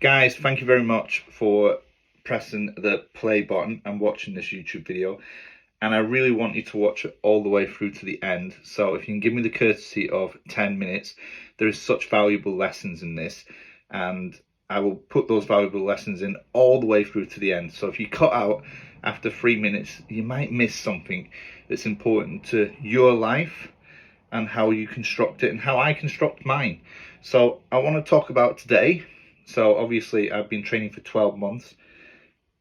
Guys, thank you very much for pressing the play button and watching this YouTube video. And I really want you to watch it all the way through to the end. So if you can give me the courtesy of 10 minutes, there is such valuable lessons in this. And I will put those valuable lessons in all the way through to the end. So if you cut out after 3 minutes, you might miss something that's important to your life and how you construct it and how I construct mine. So I want to talk about today. So obviously I've been training for 12 months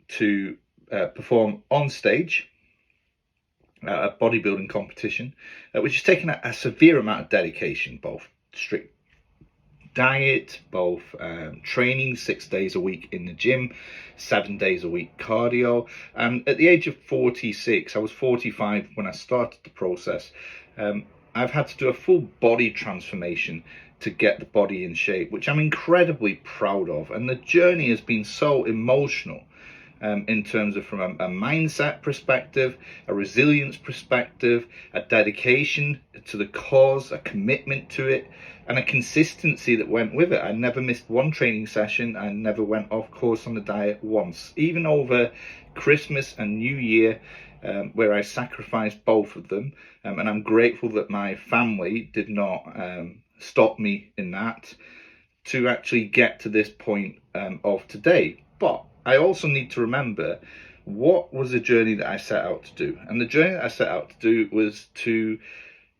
to perform on stage at a bodybuilding competition, which has taken a severe amount of dedication, both strict diet, both training 6 days a week in the gym, 7 days a week cardio. And at the age of 46, I was 45 when I started the process. I've had to do a full body transformation to get the body in shape, which I'm incredibly proud of. And the journey has been so emotional in terms of from a mindset perspective, a resilience perspective, a dedication to the cause, a commitment to it, and a consistency that went with it. I never missed one training session. I never went off course on the diet once, even over Christmas and New Year, where I sacrificed both of them. And I'm grateful that my family did not stop me in that to actually get to this point of today. But I also need to remember what was the journey that I set out to do. And the journey that I set out to do was to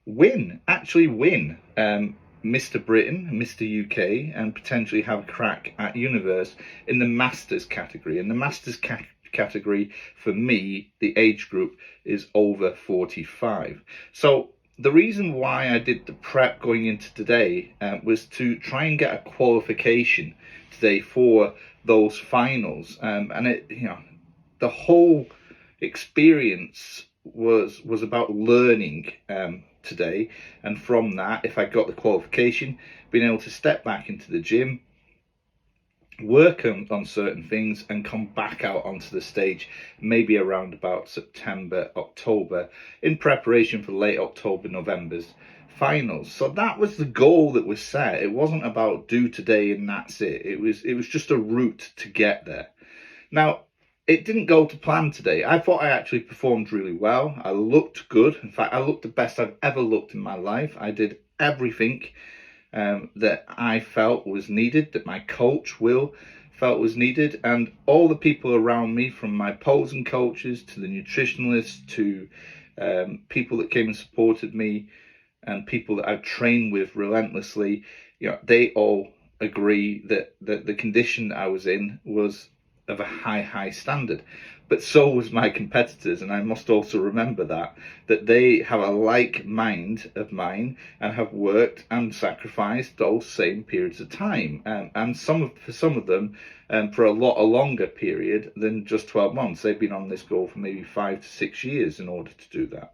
win, actually win Mr. Britain, Mr. UK, and potentially have a crack at Universe in the Masters category. And the Masters category, for me, the age group is over 45. So the reason why I did the prep going into today was to try and get a qualification today for those finals, and it, the whole experience was about learning today, and from that, if I got the qualification, being able to step back into the gym, work on certain things, and come back out onto the stage maybe around about September, October, in preparation for late October, November's finals. So that was the goal that was set. It wasn't about do today and that's it. It was just a route to get there. Now, it didn't go to plan today. I thought I actually performed really well. I looked good. In fact, I looked the best I've ever looked in my life. I did everything that I felt was needed, that my coach Will felt was needed, and all the people around me, from my posing coaches to the nutritionalists to people that came and supported me and people that I've trained with relentlessly, they all agree that the condition that I was in was of a high standard. But so was my competitors, and I must also remember that they have a like mind of mine and have worked and sacrificed those same periods of time, and for some of them for a longer period than just 12 months. They've been on this goal for maybe 5 to 6 years in order to do that.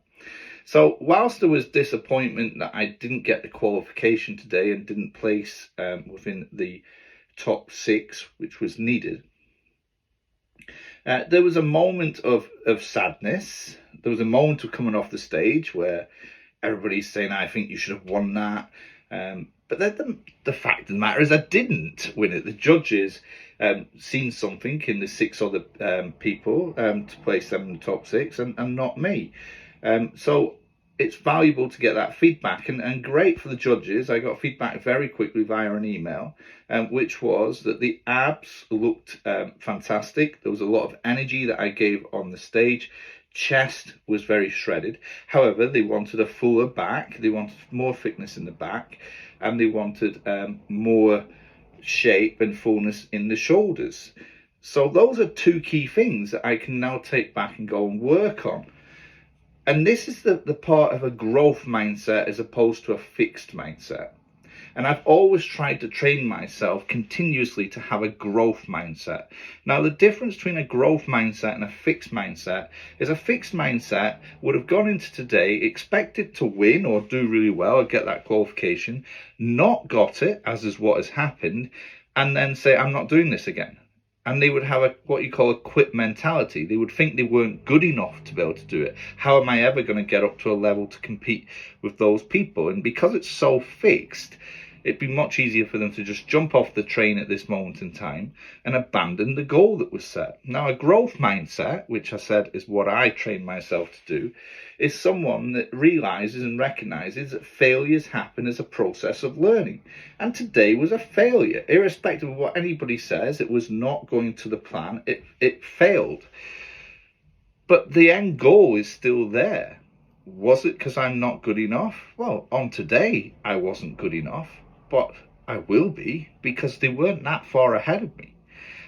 So whilst there was disappointment that I didn't get the qualification today and didn't place within the top 6, which was needed, there was a moment of sadness. There was a moment of coming off the stage where everybody's saying, I think you should have won that. But the fact of the matter is I didn't win it. The judges seen something in the 6 other people to place them in the top 6 and not me. So it's valuable to get that feedback, and great for the judges. I got feedback very quickly via an email, which was that the abs looked fantastic. There was a lot of energy that I gave on the stage. Chest was very shredded. However, they wanted a fuller back. They wanted more thickness in the back, and they wanted more shape and fullness in the shoulders. So those are 2 key things that I can now take back and go and work on. And this is the part of a growth mindset as opposed to a fixed mindset. And I've always tried to train myself continuously to have a growth mindset. Now, the difference between a growth mindset and a fixed mindset is a fixed mindset would have gone into today, expected to win or do really well or get that qualification, not got it, as is what has happened, and then say, I'm not doing this again. And they would have what you call a quit mentality. They would think they weren't good enough to be able to do it. How am I ever going to get up to a level to compete with those people? And because it's so fixed, It'd be much easier for them to just jump off the train at this moment in time and abandon the goal that was set. Now, a growth mindset, which I said is what I train myself to do, is someone that realizes and recognizes that failures happen as a process of learning. And today was a failure. Irrespective of what anybody says, it was not going to the plan. It failed. But the end goal is still there. Was it because I'm not good enough? Well, on today, I wasn't good enough, but I will be, because they weren't that far ahead of me.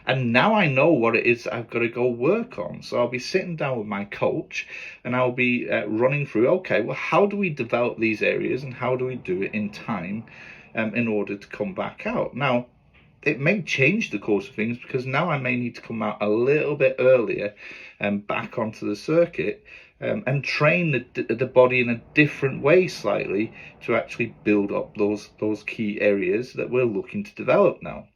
And now I know what it is I've got to go work on. So I'll be sitting down with my coach and I'll be running through, okay, well, how do we develop these areas and how do we do it in time in order to come back out? Now, it may change the course of things, because now I may need to come out a little bit earlier and back onto the circuit and train the body in a different way slightly to actually build up those key areas that we're looking to develop now.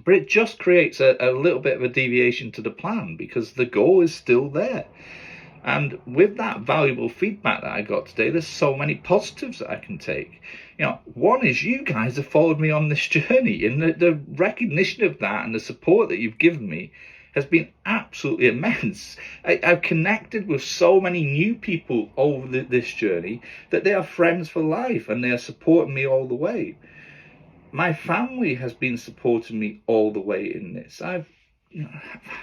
But it just creates a little bit of a deviation to the plan, because the goal is still there. And with that valuable feedback that I got today, there's so many positives that I can take. One is you guys have followed me on this journey, and the recognition of that and the support that you've given me has been absolutely immense. I've connected with so many new people over this journey that they are friends for life and they are supporting me all the way. My family has been supporting me all the way in this. I've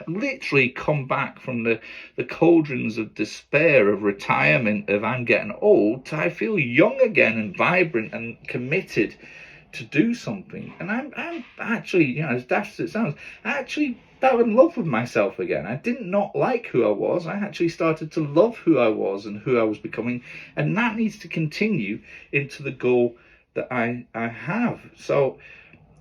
literally come back from the cauldrons of despair, of retirement, of I'm getting old, to I feel young again and vibrant and committed to do something. And I'm actually, as daft as it sounds, I actually fell in love with myself again. I did not like who I was. I actually started to love who I was and who I was becoming. And that needs to continue into the goal that I have. So,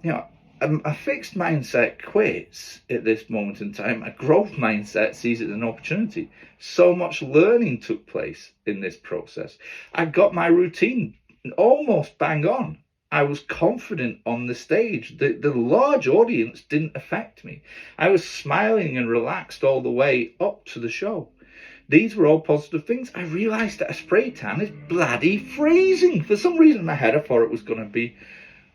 a fixed mindset quits at this moment in time. A growth mindset sees it as an opportunity. So much learning took place in this process. I got my routine almost bang on. I was confident on the stage. The large audience didn't affect me. I was smiling and relaxed all the way up to the show. These were all positive things. I realised that a spray tan is bloody freezing. For some reason in my head I thought it was going to be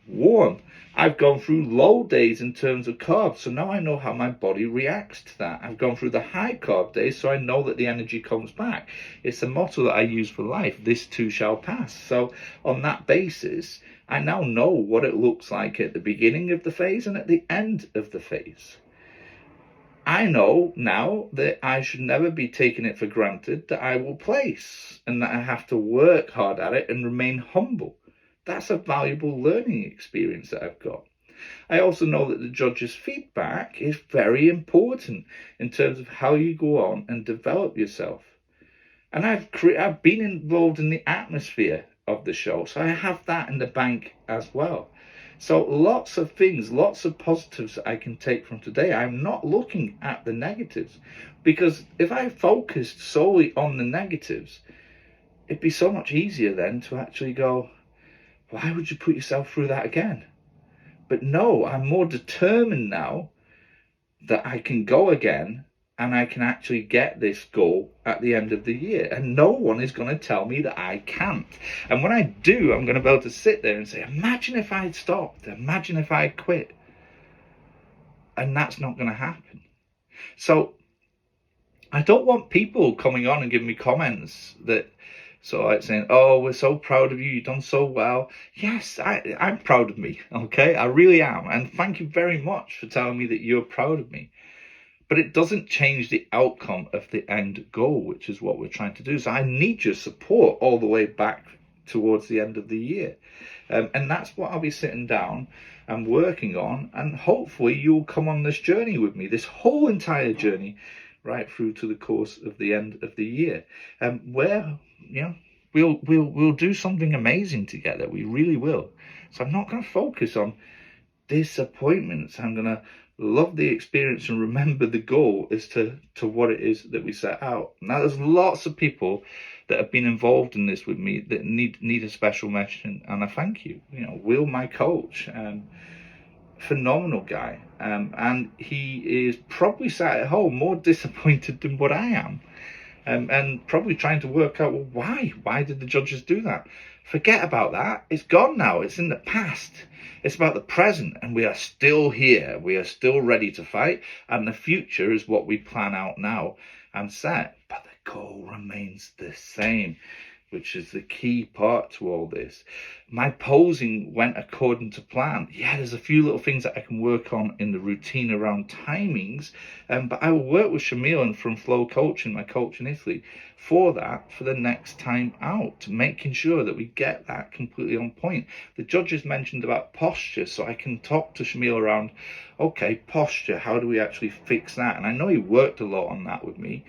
warm. I've gone through low days in terms of carbs, so now I know how my body reacts to that. I've gone through the high carb days, so I know that the energy comes back. It's a motto that I use for life: this too shall pass. So on that basis, I now know what it looks like at the beginning of the phase and at the end of the phase. I know now that I should never be taking it for granted that I will place, and that I have to work hard at it and remain humble. That's a valuable learning experience that I've got. I also know that the judges' feedback is very important in terms of how you go on and develop yourself. And I've been involved in the atmosphere of the show, so I have that in the bank as well. So lots of things, lots of positives that I can take from today. I'm not looking at the negatives, because if I focused solely on the negatives, it'd be so much easier then to actually go, why would you put yourself through that again? But no, I'm more determined now that I can go again and I can actually get this goal at the end of the year. And no one is going to tell me that I can't. And when I do, I'm going to be able to sit there and say, imagine if I'd stopped. Imagine if I'd quit. And that's not going to happen. So I don't want people coming on and giving me comments that like saying, oh, we're so proud of you, you've done so well. Yes, I'm proud of me, okay? I really am. And thank you very much for telling me that you're proud of me. But it doesn't change the outcome of the end goal, which is what we're trying to do. So I need your support all the way back towards the end of the year. And that's what I'll be sitting down and working on. And hopefully you'll come on this journey with me, this whole entire journey, right through to the course of the end of the year. Where, we'll do something amazing together. We really will. So I'm not going to focus on disappointments. I'm going to love the experience and remember the goal as to what it is that we set out. Now, there's lots of people that have been involved in this with me that need a special mention, and I thank you. Will, my coach, phenomenal guy, and he is probably sat at home more disappointed than what I am. and probably trying to work out, well, why did the judges do that? Forget about that. It's gone now. It's in the past. It's about the present, and we are still here. We are still ready to fight, and the future is what we plan out now and set. But the goal remains the same, which is the key part to all this. My posing went according to plan. Yeah, there's a few little things that I can work on in the routine around timings, but I will work with Shamil from Flow Coaching, my coach in Italy, for that for the next time out, making sure that we get that completely on point. The judges mentioned about posture, so I can talk to Shamil around, okay, posture, how do we actually fix that? And I know he worked a lot on that with me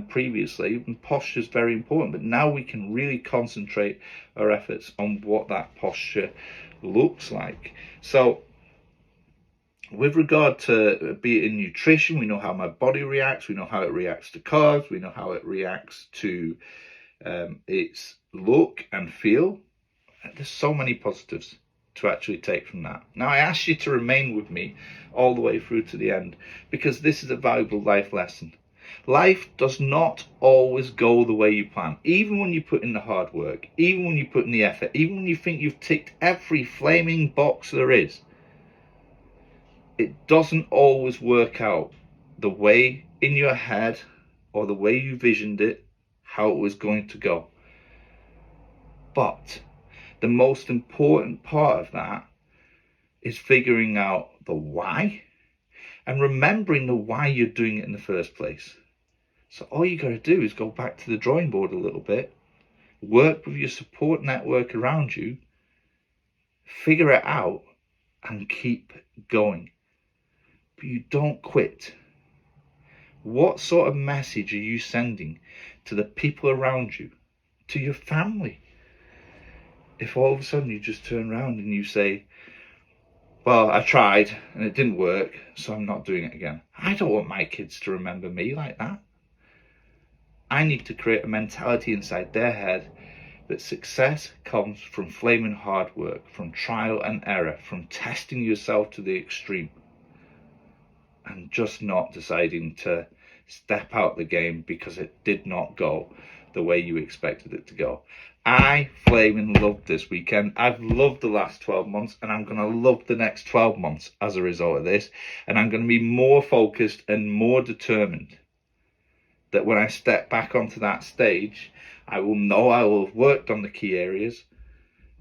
previously, and posture is very important, but now we can really concentrate our efforts on what that posture looks like. So with regard to be it in nutrition, we know how my body reacts, we know how it reacts to carbs, we know how it reacts to its look and feel. There's so many positives to actually take from that. Now, I ask you to remain with me all the way through to the end, because this is a valuable life lesson. Life does not always go the way you plan. Even when you put in the hard work, even when you put in the effort, even when you think you've ticked every flaming box there is, it doesn't always work out the way in your head or the way you visioned it, how it was going to go. But the most important part of that is figuring out the why and remembering the why you're doing it in the first place. So all you got to do is go back to the drawing board a little bit, work with your support network around you, figure it out, and keep going. But you don't quit. What sort of message are you sending to the people around you, to your family? If all of a sudden you just turn around and you say, well, I tried and it didn't work, so I'm not doing it again. I don't want my kids to remember me like that. I need to create a mentality inside their head that success comes from flaming hard work, from trial and error, from testing yourself to the extreme, and just not deciding to step out the game because it did not go the way you expected it to go. I flaming loved this weekend. I've loved the last 12 months, and I'm going to love the next 12 months as a result of this. And I'm going to be more focused and more determined that when I step back onto that stage, I will know I will have worked on the key areas,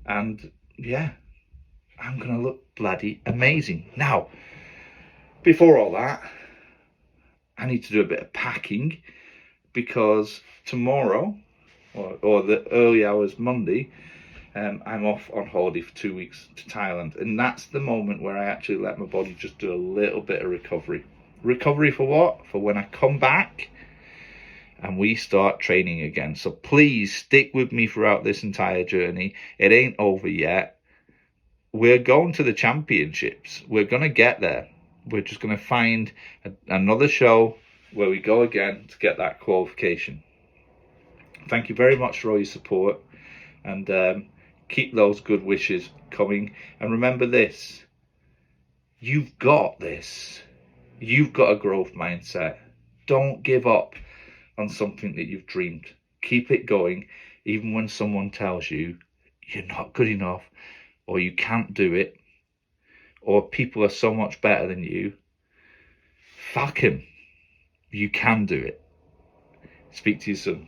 and yeah, I'm going to look bloody amazing. Now, before all that, I need to do a bit of packing, because tomorrow, or the early hours Monday, I'm off on holiday for 2 weeks to Thailand, and that's the moment where I actually let my body just do a little bit of recovery. Recovery for what? For when I come back and we start training again. So please stick with me throughout this entire journey. It ain't over yet. We're going to the championships. We're going to get there. We're just going to find another show where we go again to get that qualification. Thank you very much for all your support, and keep those good wishes coming. And remember this, you've got this. You've got a growth mindset. Don't give up on something that you've dreamed. Keep it going, even when someone tells you you're not good enough, or you can't do it, or people are so much better than you. Fuck him. You can do it. Speak to you soon.